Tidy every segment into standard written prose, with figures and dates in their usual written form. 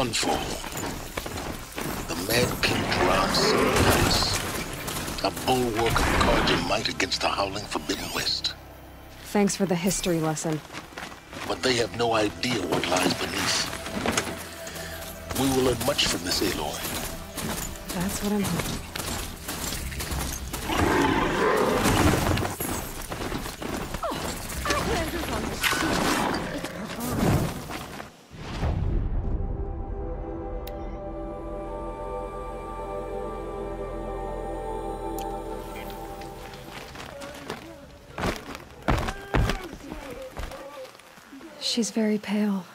Sunfall. The Mad King drowns some palace. A bulwark of cards and might against the howling Forbidden West. Thanks for the history lesson. But they have no idea what lies beneath. We will learn much from this, Aloy. That's what I'm hoping. She's very pale.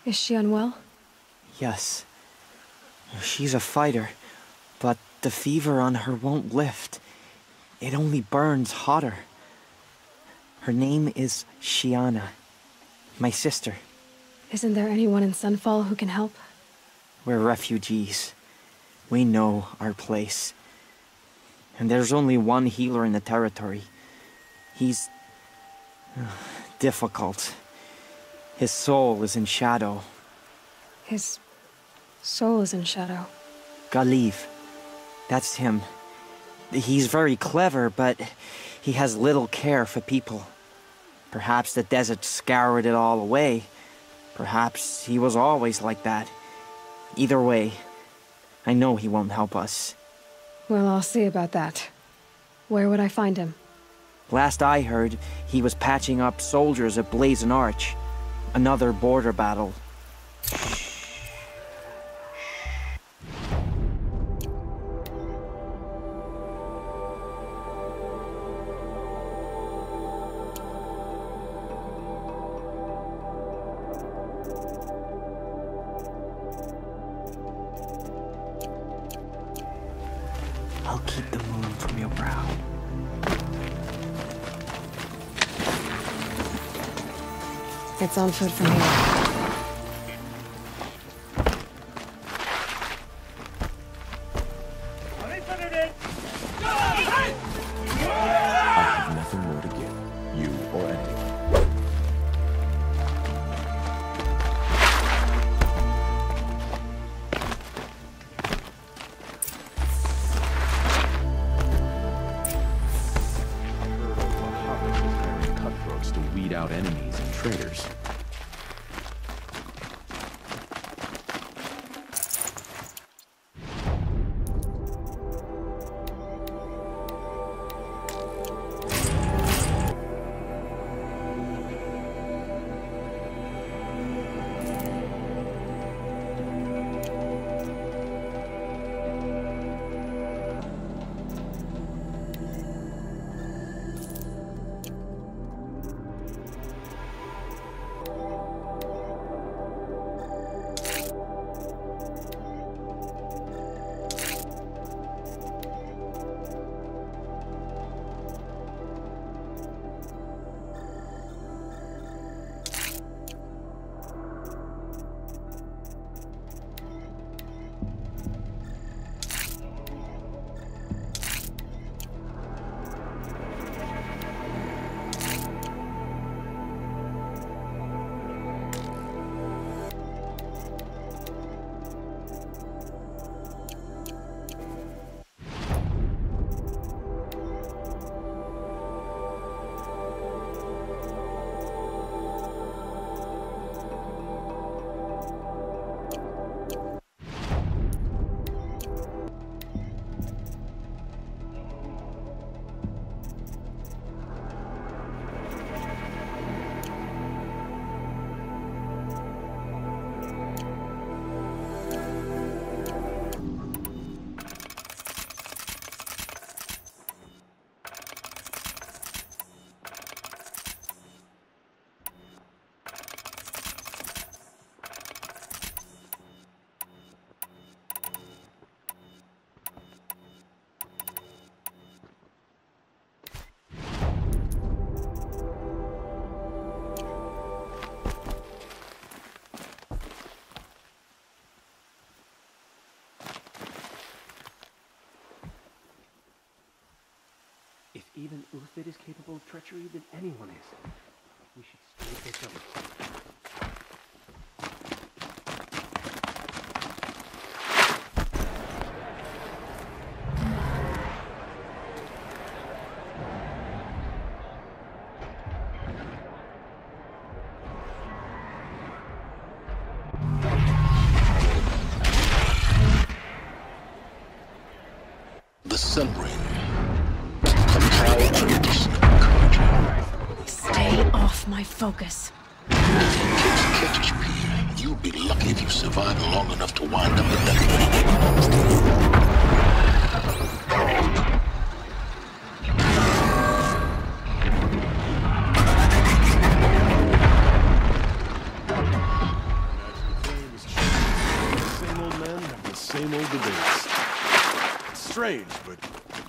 Is she unwell? Yes. She's a fighter, but the fever on her won't lift. It only burns hotter. Her name is Shiana, my sister. Isn't there anyone in Sunfall who can help? We're refugees. We know our place. And there's only one healer in the territory. He's difficult. His soul is in shadow. His soul is in shadow. Galiv. That's him. He's very clever, but he has little care for people. Perhaps the desert scoured it all away. Perhaps he was always like that. Either way, I know he won't help us. Well, I'll see about that. Where would I find him? Last I heard, he was patching up soldiers at Blazon Arch. Another border battle. I'll keep the moon from your brow. It's on foot from here. I have nothing more to give, you or anyone. Muhammad was hiring cutthroats to weed out enemies and traitors. If even Uthid is capable of treachery, then anyone is. We should stay vigilant. the sun ring. A power edition of encouragement. Stay off my focus. If he catches you here, you'll be lucky if you survive long enough to wind up in that Same old men have the same old debates. It's strange, but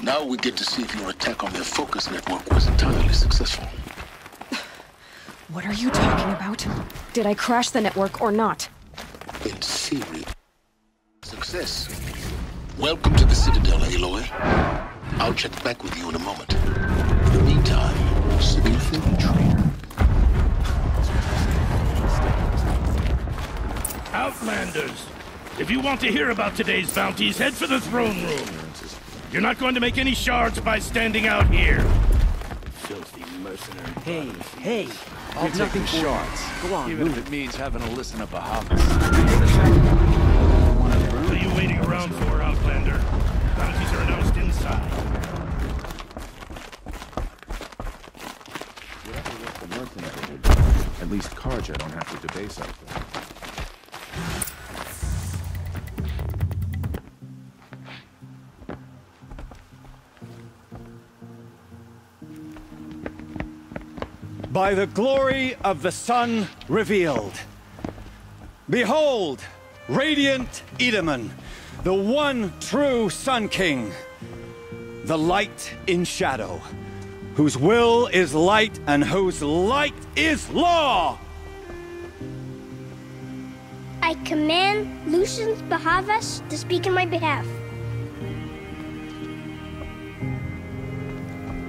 Now we get to see if your attack on their focus network was entirely successful. What are you talking about? Did I crash the network or not? In theory, success. Welcome to the Citadel, Aloy. I'll check back with you in a moment. In the meantime, security traitor. Outlanders! If you want to hear about today's bounties, head for the throne room. You're not going to make any shards by standing out here. Filthy mercenary. Hey, I'll take the shards. Go on, even if it means having to listen to Bahamas. What are you waiting around for, Outlander? Bounties are announced inside. Whatever work the mercenary will do, at least Karja don't have to debase up there. By the glory of the sun revealed. Behold, radiant Edaman, the one true Sun King, the light in shadow, whose will is light and whose light is law! I command Lucius Bahavas to speak in my behalf.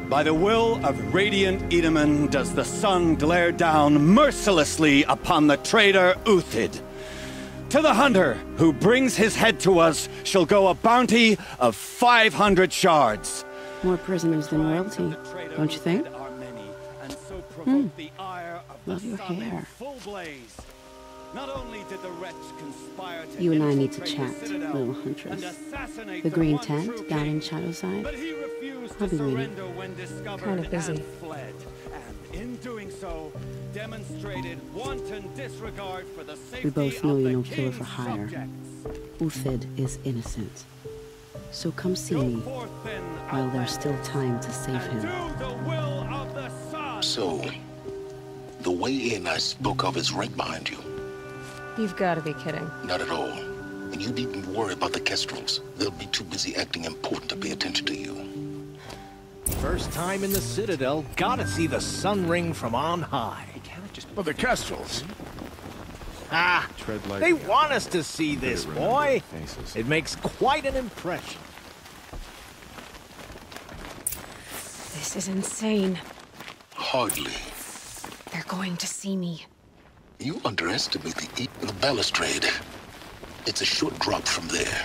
By the will of radiant Edaman does the sun glare down mercilessly upon the traitor Uthid. To the hunter who brings his head to us shall go a bounty of 500 shards. More prisoners than royalty, don't you think? Love your hair. Not only did the wretch conspire to You and I need to infiltrate chat, the Citadel little huntress. and assassinate The green one tent true down king, in Shadowside? but he refused I'll to be waiting. surrender when discovered Kinda busy. and fled. And in doing so, demonstrated wanton disregard for the safety We both know of you're the no killer for king's hire. subjects. Uthid is innocent. So come see Go me forth then, while there's still outlanders, time to save and him. do the will of the sun. So, the way in I spoke of is right behind you. You've got to be kidding. Not at all. And you needn't worry about the Kestrels. They'll be too busy acting important to pay attention to you. First time in the Citadel, gotta see the sun ring from on high. well, the Kestrels. Ah, Tread lightly. they want us to see this, Better remember boy. their faces. It makes quite an impression. This is insane. Hardly. They're going to see me. You underestimate the balustrade. It's a short drop from there.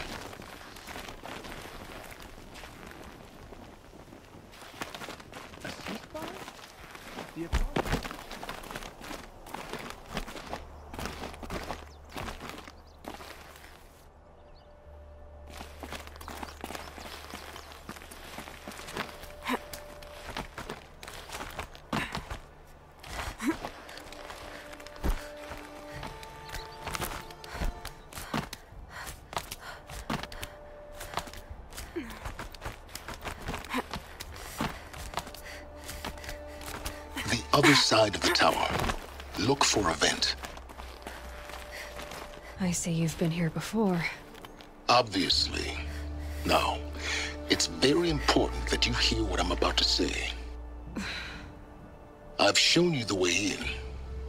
Other side of the tower. Look for a vent. I see you've been here before. Obviously. Now, it's very important that you hear what I'm about to say. I've shown you the way in,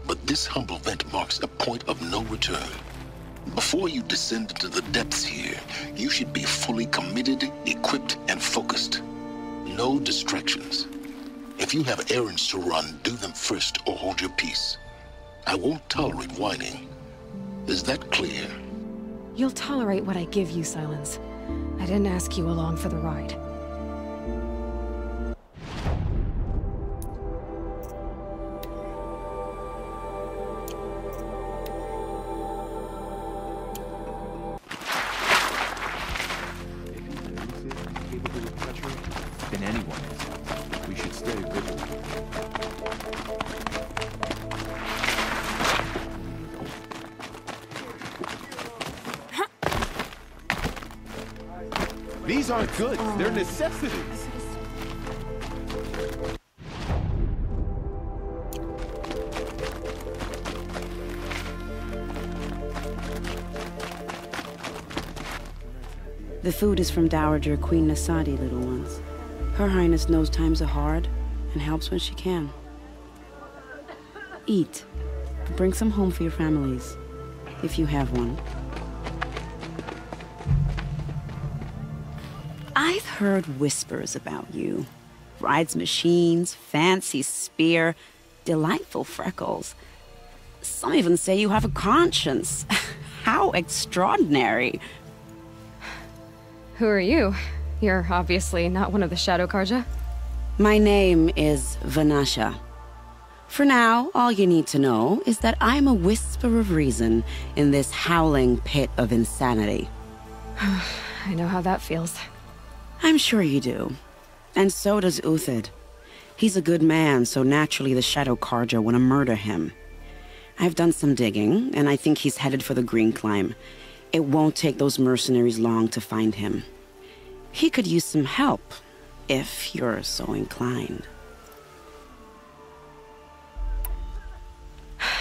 but this humble vent marks a point of no return. Before you descend into the depths here, you should be fully committed, equipped, and focused. No distractions. If you have errands to run, do them first or hold your peace. I won't tolerate whining. Is that clear? You'll tolerate what I give you, Silence. I didn't ask you along for the ride. These aren't goods, they're necessities. The food is from Dowager Queen Nasadi, little ones. Her Highness knows times are hard and helps when she can. Eat. Bring some home for your families, if you have one. I've heard whispers about you. Rides machines, fancy spear, delightful freckles. Some even say you have a conscience. How extraordinary. Who are you? You're obviously not one of the Shadow Karja. My name is Vanasha. For now, all you need to know is that I'm a whisper of reason in this howling pit of insanity. I know how that feels. I'm sure you do. And so does Uthid. He's a good man, so naturally the Shadow Karja want to murder him. I've done some digging, and I think he's headed for the Green Climb. It won't take those mercenaries long to find him. He could use some help, if you're so inclined.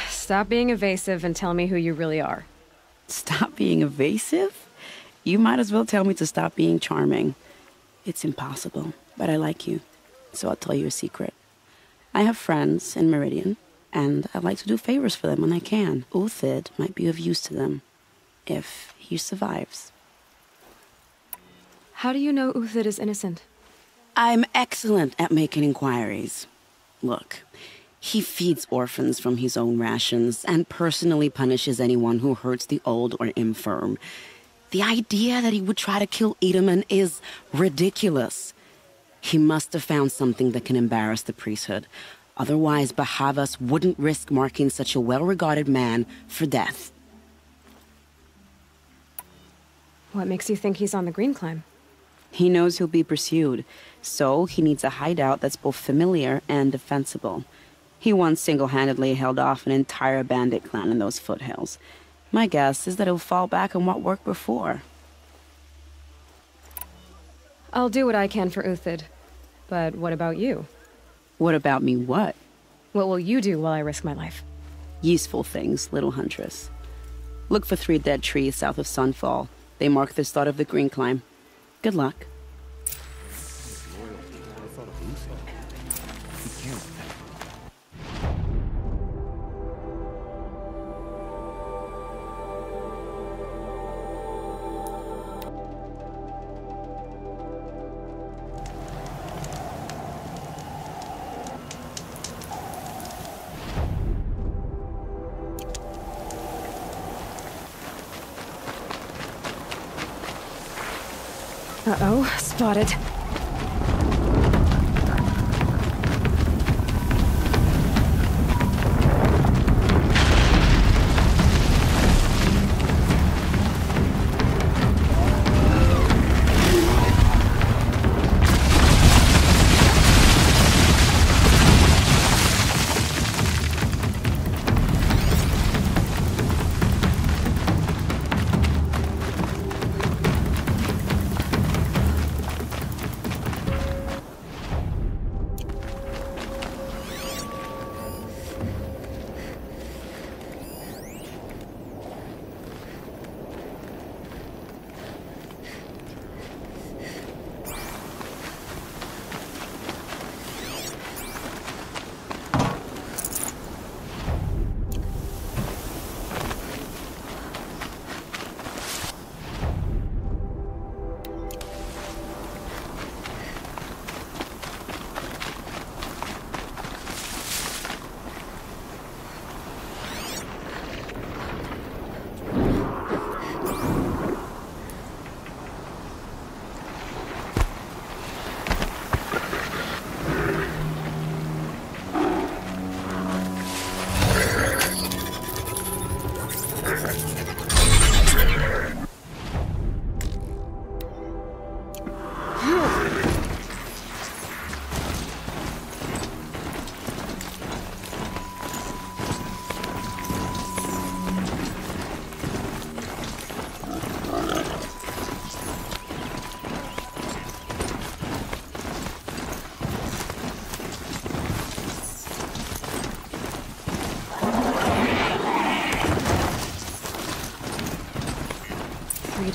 Stop being evasive and tell me who you really are. Stop being evasive? You might as well tell me to stop being charming. It's impossible, but I like you, so I'll tell you a secret. I have friends in Meridian, and I like to do favors for them when I can. Uthid might be of use to them, if he survives. How do you know Uthid is innocent? I'm excellent at making inquiries. Look, he feeds orphans from his own rations and personally punishes anyone who hurts the old or infirm. The idea that he would try to kill Edaman is ridiculous. He must have found something that can embarrass the priesthood. Otherwise, Bahavas wouldn't risk marking such a well-regarded man for death. What makes you think he's on the Green Climb? He knows he'll be pursued, so he needs a hideout that's both familiar and defensible. He once single-handedly held off an entire bandit clan in those foothills. My guess is that he'll fall back on what worked before. I'll do what I can for Uthid. But what about you? What about me what? What will you do while I risk my life? Useful things, little huntress. Look for 3 dead trees south of Sunfall. They mark the start of the Green Climb. Good luck. Uh-oh, spotted.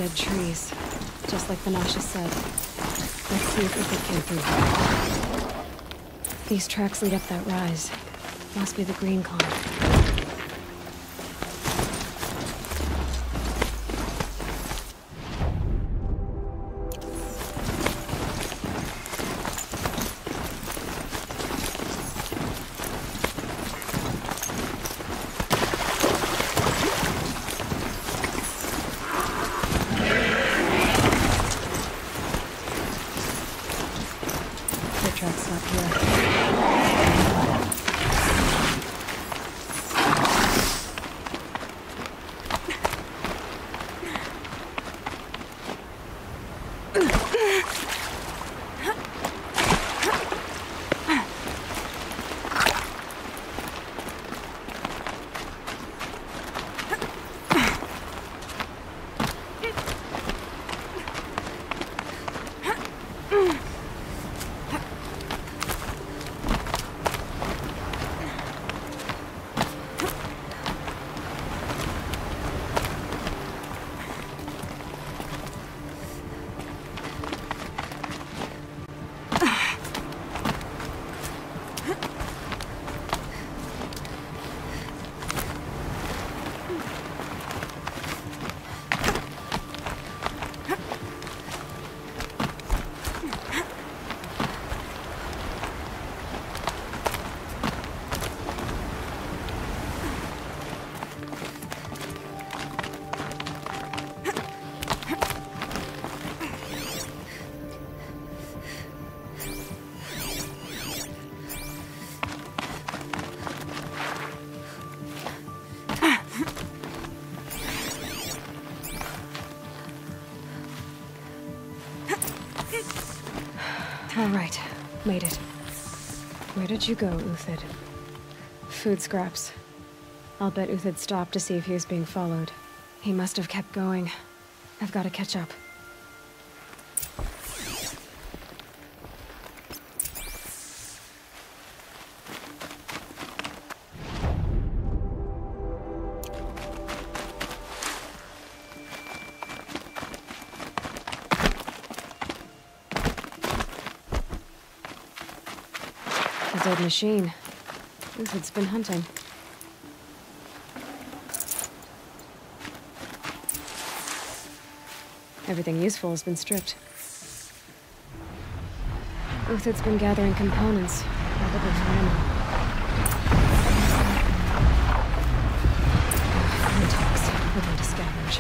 dead trees, just like Vanasha said. Let's see if Uthid came through. These tracks lead up that rise. Must be the green climb. All right, made it. Where did you go, Uthid? Food scraps. I'll bet Uthid stopped to see if he was being followed. He must have kept going. I've got to catch up. A dead machine. Uthid's been hunting. Everything useful has been stripped. Uthid's been gathering components, probably for ammo. Ecotopes. We're going to scavenge.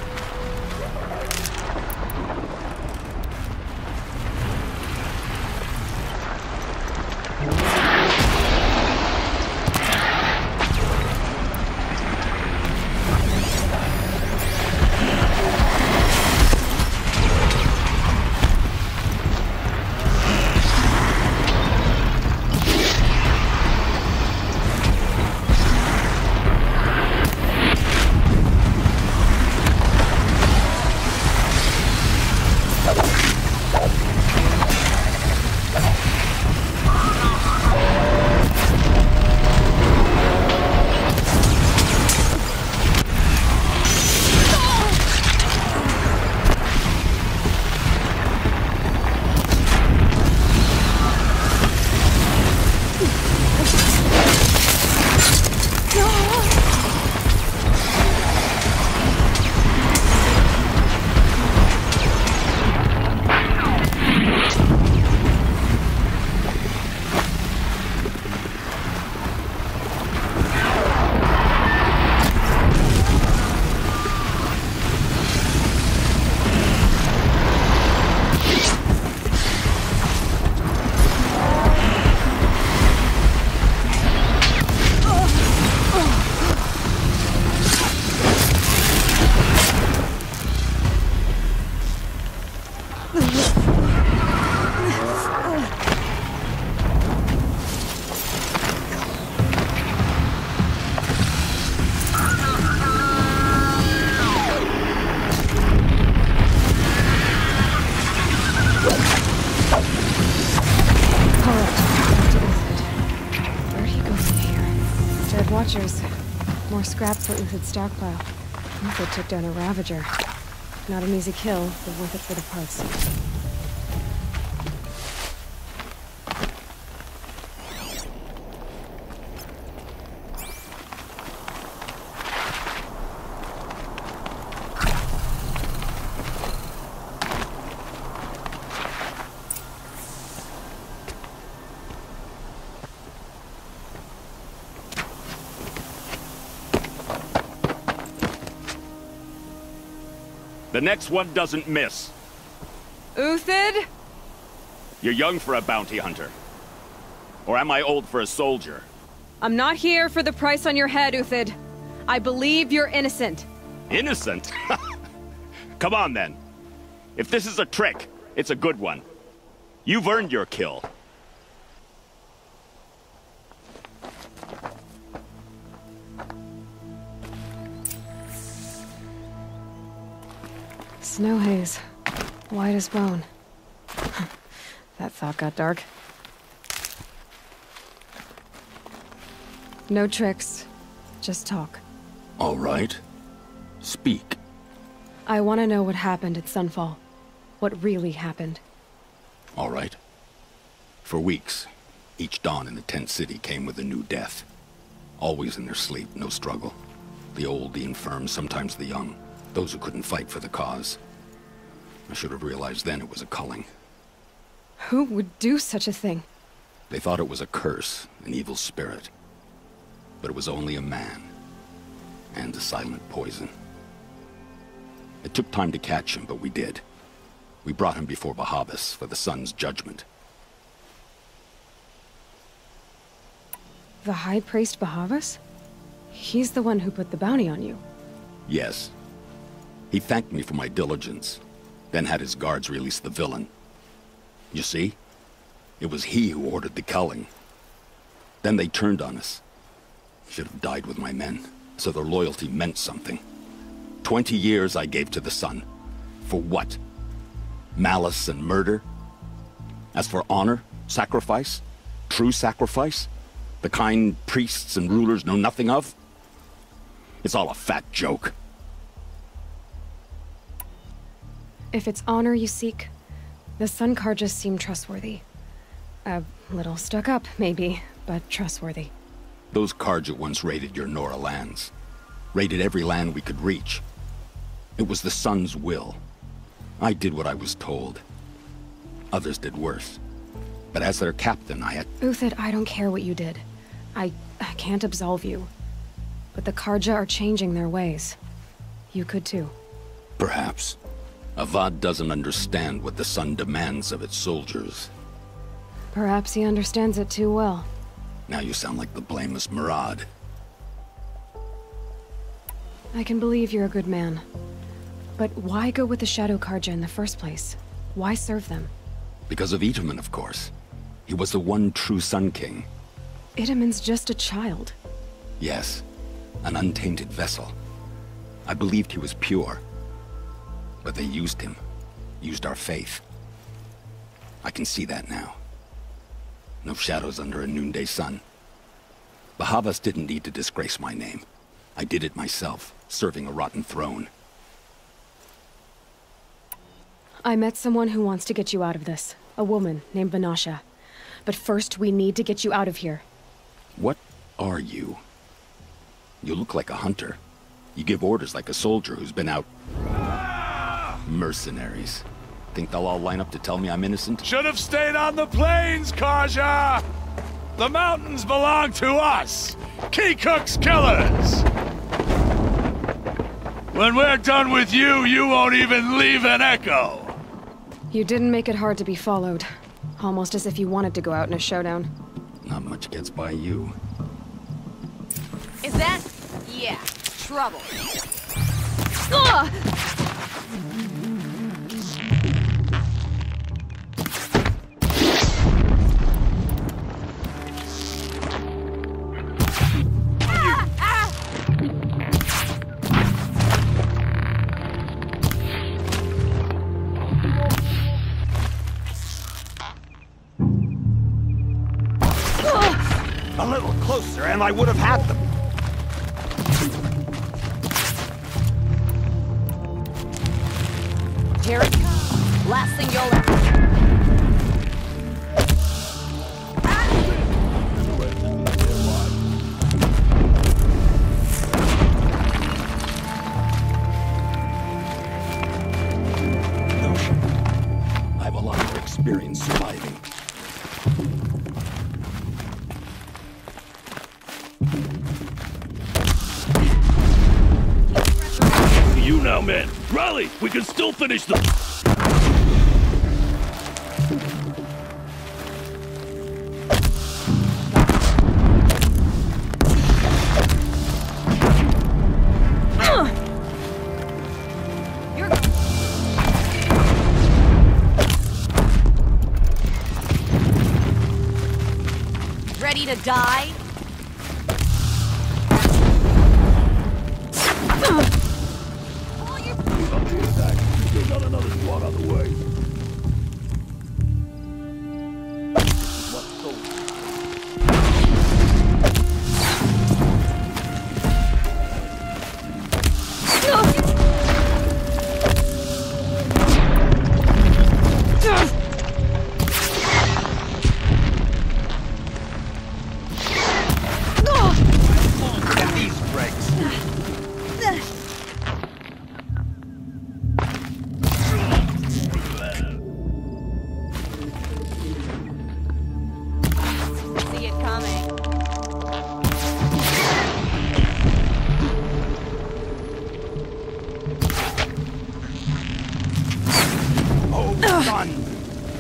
Watchers. More scrap for Uthid's stockpile. Uthid took down a Ravager. Not an easy kill, but worth it for the parts. The next one doesn't miss. Uthid? You're young for a bounty hunter. Or am I old for a soldier? I'm not here for the price on your head, Uthid. I believe you're innocent. Innocent? Come on, then. If this is a trick, it's a good one. You've earned your kill. Snow haze. White as bone. That thought got dark. No tricks. Just talk. All right. Speak. I want to know what happened at Sunfall. What really happened. All right. For weeks, each dawn in the tent city came with a new death. Always in their sleep, no struggle. The old, the infirm, sometimes the young. Those who couldn't fight for the cause. I should have realized then it was a culling. Who would do such a thing? They thought it was a curse, an evil spirit. But it was only a man. And a silent poison. It took time to catch him, but we did. We brought him before Bahavas for the sun's judgment. The High Priest Bahavas? He's the one who put the bounty on you. Yes. He thanked me for my diligence, then had his guards release the villain. You see? It was he who ordered the culling. Then they turned on us. Should have died with my men, so their loyalty meant something. 20 years I gave to the sun. For what? Malice and murder? As for honor, sacrifice, true sacrifice, the kind priests and rulers know nothing of? It's all a fat joke. If it's honor you seek, the Sun Karjas seem trustworthy. A little stuck up, maybe, but trustworthy. Those Karja once raided your Nora lands. Raided every land we could reach. It was the Sun's will. I did what I was told. Others did worse. But as their captain, I had... Uthid, I don't care what you did. I can't absolve you. But the Karja are changing their ways. You could too. Perhaps. Avad doesn't understand what the Sun demands of its soldiers. Perhaps he understands it too well. Now you sound like the blameless Murad. I can believe you're a good man. But why go with the Shadow Karja in the first place? Why serve them? Because of Itaman, of course. He was the one true Sun King. Itaman's just a child. Yes, an untainted vessel. I believed he was pure. But they used him. Used our faith. I can see that now. No shadows under a noonday sun. Bahavas didn't need to disgrace my name. I did it myself, serving a rotten throne. I met someone who wants to get you out of this. A woman named Vanasha. But first, we need to get you out of here. What are you? You look like a hunter. You give orders like a soldier who's been out... Mercenaries. Think they'll all line up to tell me I'm innocent? Should have stayed on the plains, Karja! The mountains belong to us! Keycook's killers! When we're done with you, you won't even leave an echo! You didn't make it hard to be followed. Almost as if you wanted to go out in a showdown. Not much gets by you. Is that... yeah, trouble. Ugh! A little closer and I would have had them. Here it comes. Last thing you'll ever... I have a lot of experience surviving. You now, man. Rally! We can still finish the... Ready to die? Got another squad on the way.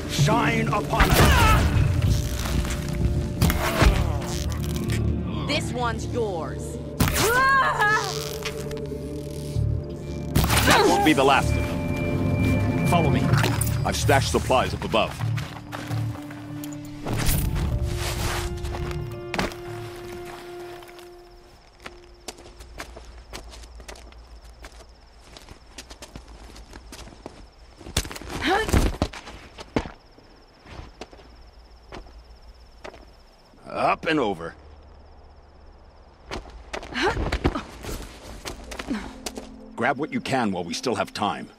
Shine upon us! This one's yours. That won't be the last of them. Follow me. I've stashed supplies up above. Up and over. Grab what you can while we still have time.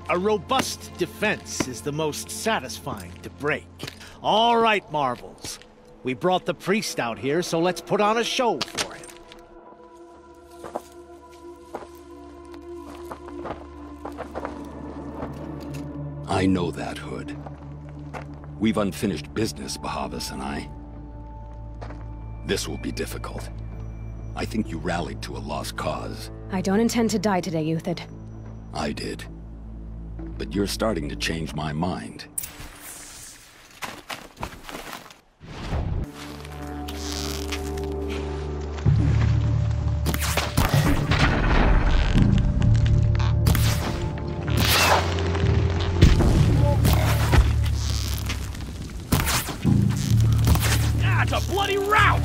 A robust defense is the most satisfying to break. All right, Marvels. We brought the priest out here, so let's put on a show for him. I know that, Hood. We've unfinished business, Bahavas and I. This will be difficult. I think you rallied to a lost cause. I don't intend to die today, Uthid. I did. But you're starting to change my mind. Ah, it's a bloody rout!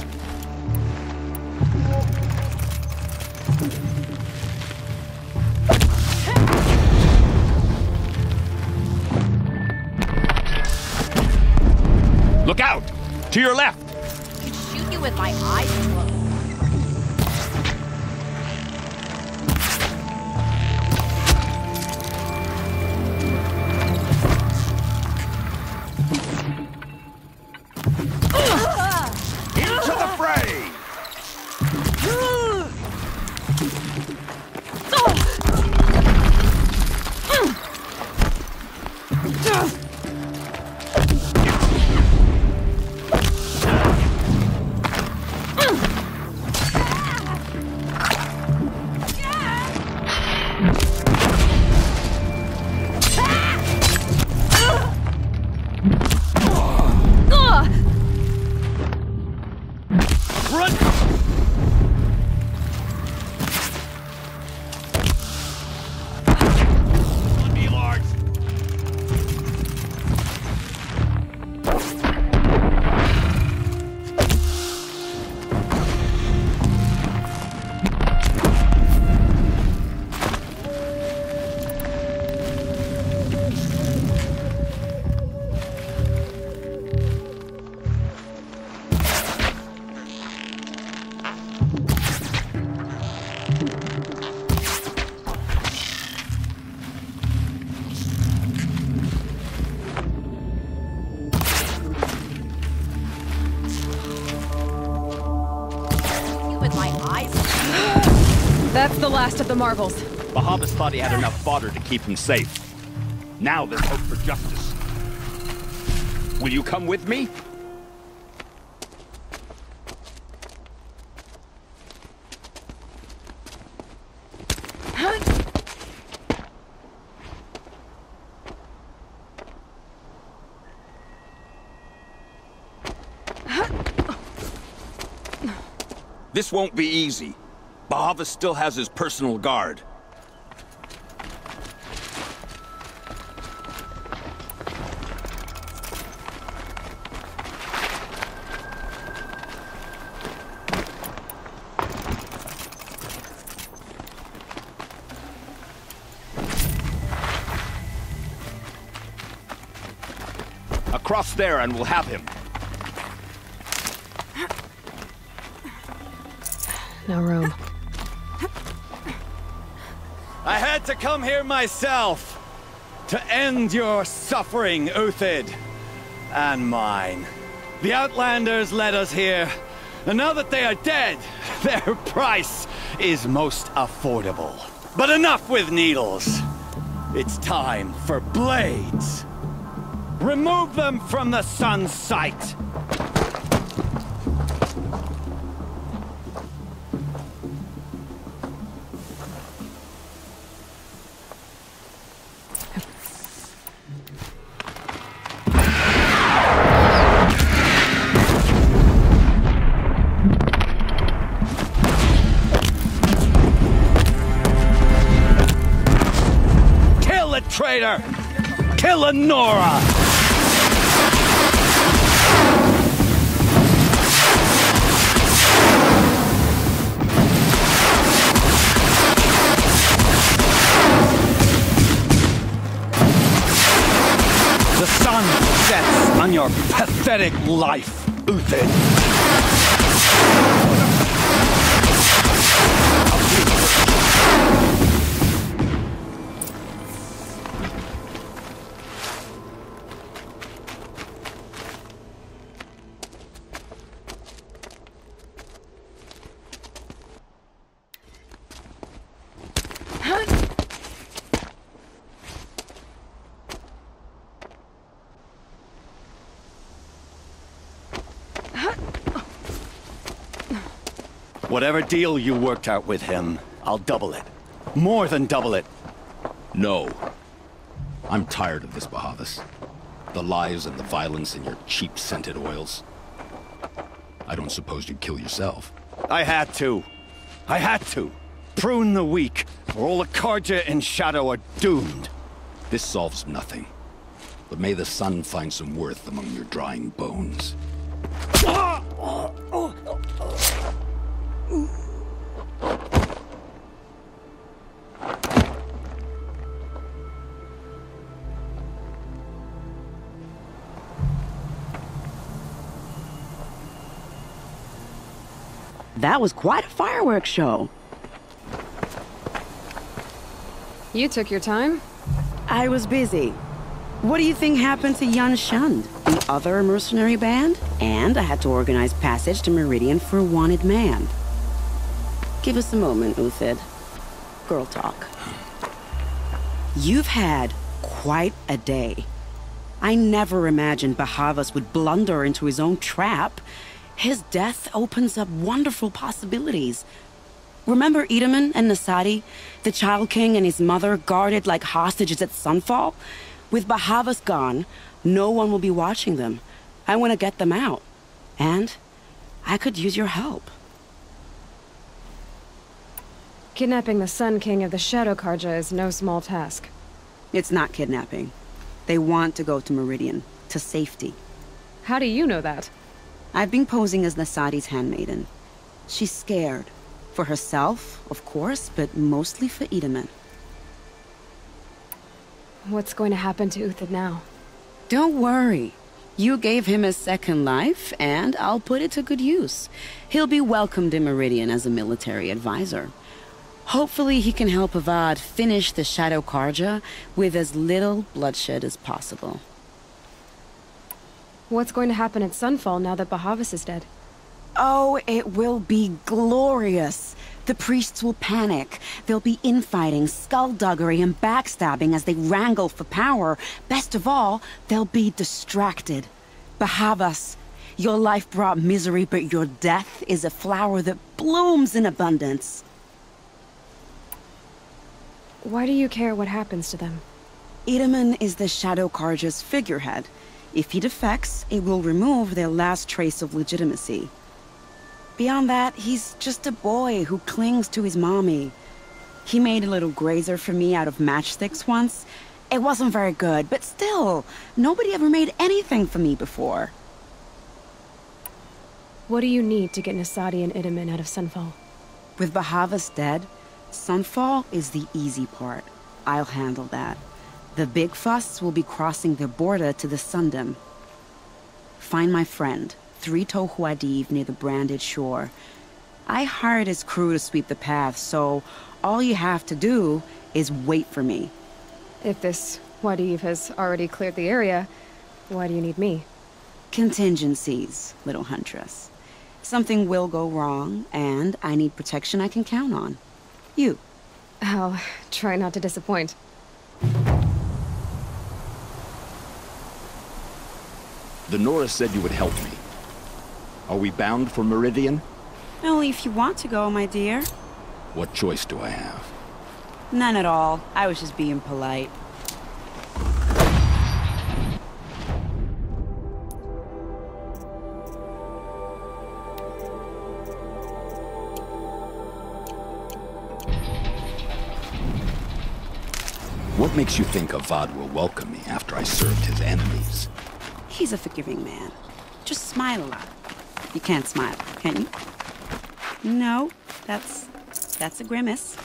Look out! To your left! I could shoot you with my eyes closed. Into the fray! That's the last of the marvels. Bahavas thought he had enough fodder to keep him safe. Now there's hope for justice. Will you come with me? This won't be easy. Bahavas still has his personal guard. Across there and we'll have him. No room. I had to come here myself to end your suffering, Uthid, and mine. The Outlanders led us here, and now that they are dead, their price is most affordable. But enough with needles. It's time for blades. Remove them from the sun's sight. Kill a traitor! Kill a Nora! The sun sets on your pathetic life, Uthid. Whatever deal you worked out with him, I'll double it. More than double it. No. I'm tired of this, Bahavas. The lies and the violence in your cheap scented oils. I don't suppose you'd kill yourself. I had to. I had to. Prune the weak, or all the Karja in Shadow are doomed. This solves nothing. But may the sun find some worth among your drying bones. That was quite a fireworks show. You took your time? I was busy. What do you think happened to Yan Shund, the other mercenary band? And I had to organize passage to Meridian for a wanted man. Give us a moment, Uthid. Girl talk. You've had quite a day. I never imagined Bahavas would blunder into his own trap. His death opens up wonderful possibilities. Remember Edaman and Nasadi, the Child King and his mother guarded like hostages at sunfall? With Bahavas gone, no one will be watching them. I want to get them out. And I could use your help. Kidnapping the Sun King of the Shadow Karja is no small task. It's not kidnapping. They want to go to Meridian, to safety. How do you know that? I've been posing as Nasadi's handmaiden. She's scared. For herself, of course, but mostly for Edaman. What's going to happen to Uthid now? Don't worry. You gave him a second life, and I'll put it to good use. He'll be welcomed in Meridian as a military advisor. Hopefully he can help Avad finish the Shadow Karja with as little bloodshed as possible. What's going to happen at Sunfall now that Bahavas is dead? Oh, it will be glorious. The priests will panic. There'll be infighting, skullduggery, and backstabbing as they wrangle for power. Best of all, they'll be distracted. Bahavas, your life brought misery, but your death is a flower that blooms in abundance. Why do you care what happens to them? Itamen is the Shadow Carja's figurehead. If he defects, it will remove their last trace of legitimacy. Beyond that, he's just a boy who clings to his mommy. He made a little grazer for me out of matchsticks once. It wasn't very good, but still, nobody ever made anything for me before. What do you need to get Nasadi and Itamen out of Sunfall? With Bahavas dead, Sunfall is the easy part. I'll handle that. The big fuss will be crossing the border to the Sundom. Find my friend, 3 Tohuadiv near the branded shore. I hired his crew to sweep the path, so all you have to do is wait for me. If this Wadiv has already cleared the area, why do you need me? Contingencies, little huntress. Something will go wrong, and I need protection I can count on. You. I'll try not to disappoint. The Nora said you would help me. Are we bound for Meridian? Only if you want to go, my dear. What choice do I have? None at all. I was just being polite. What makes you think Avad will welcome me after I served his enemies? He's a forgiving man. Just smile a lot. You can't smile, can you? No, that's a grimace.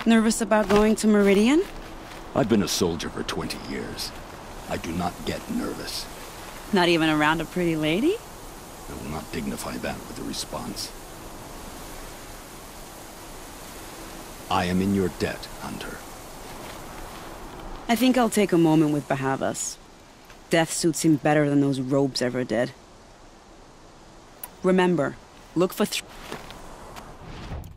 Nervous about going to Meridian? I've been a soldier for 20 years. I do not get nervous. Not even around a pretty lady? I will not dignify that with a response. I am in your debt, Hunter. I think I'll take a moment with Bahavas. Death suits him better than those robes ever did. Remember, look for